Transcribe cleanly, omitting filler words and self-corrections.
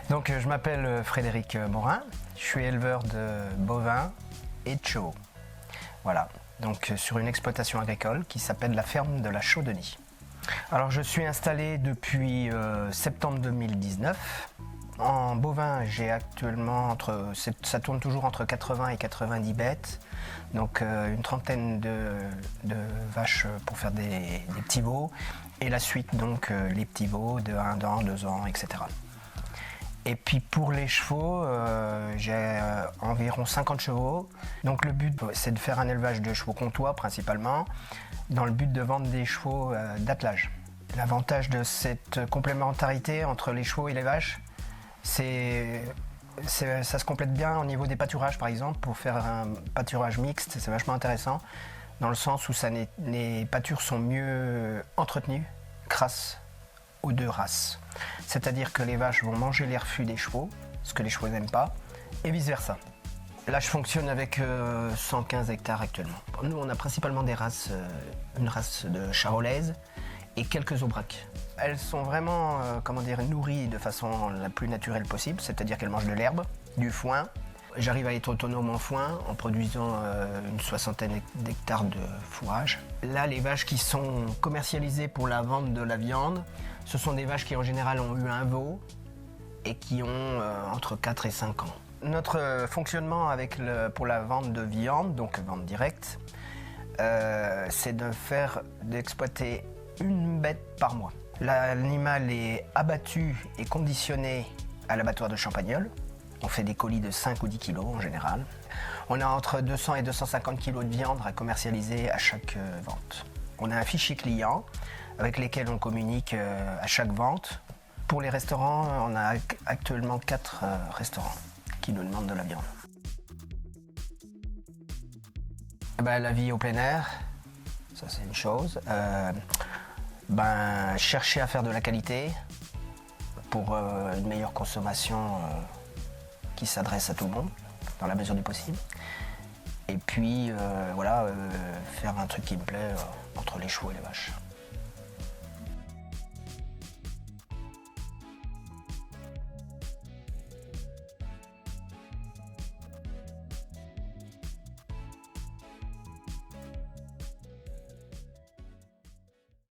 Donc je m'appelle Frédéric Morin, je suis éleveur de bovins et de chevaux. Voilà, donc sur une exploitation agricole qui s'appelle la ferme de la Chaudeney. Alors je suis installé depuis septembre 2019. En bovin, j'ai actuellement ça tourne toujours entre 80 et 90 bêtes, donc une trentaine de vaches pour faire des petits veaux, et la suite donc les petits veaux de 1 an, 2 ans, etc. Et puis pour les chevaux, j'ai environ 50 chevaux. Donc le but, c'est de faire un élevage de chevaux comtois principalement, dans le but de vendre des chevaux d'attelage. L'avantage de cette complémentarité entre les chevaux et les vaches, ça se complète bien au niveau des pâturages par exemple. Pour faire un pâturage mixte, c'est vachement intéressant, dans le sens où les pâtures sont mieux entretenues grâce aux deux races. C'est-à-dire que les vaches vont manger les refus des chevaux, ce que les chevaux n'aiment pas, et vice-versa. Là, je fonctionne avec 115 hectares actuellement. Nous, on a principalement une race de charolaise et quelques aubracs. Elles sont vraiment nourries de façon la plus naturelle possible, c'est-à-dire qu'elles mangent de l'herbe, du foin. J'arrive à être autonome en foin en produisant une soixantaine d'hectares de fourrage. Là, les vaches qui sont commercialisées pour la vente de la viande, ce sont des vaches qui en général ont eu un veau et qui ont entre 4 et 5 ans. Notre fonctionnement pour la vente de viande, donc vente directe, c'est d'exploiter une bête par mois. L'animal est abattu et conditionné à l'abattoir de Champagnole. On fait des colis de 5 ou 10 kilos en général. On a entre 200 et 250 kilos de viande à commercialiser à chaque vente. On a un fichier client avec lesquels on communique à chaque vente. Pour les restaurants, on a actuellement 4 restaurants qui nous demandent de la viande. La vie au plein air, ça c'est une chose. Chercher à faire de la qualité pour une meilleure consommation qui s'adresse à tout le monde, dans la mesure du possible. Et puis, faire un truc qui me plaît entre les chevaux et les vaches.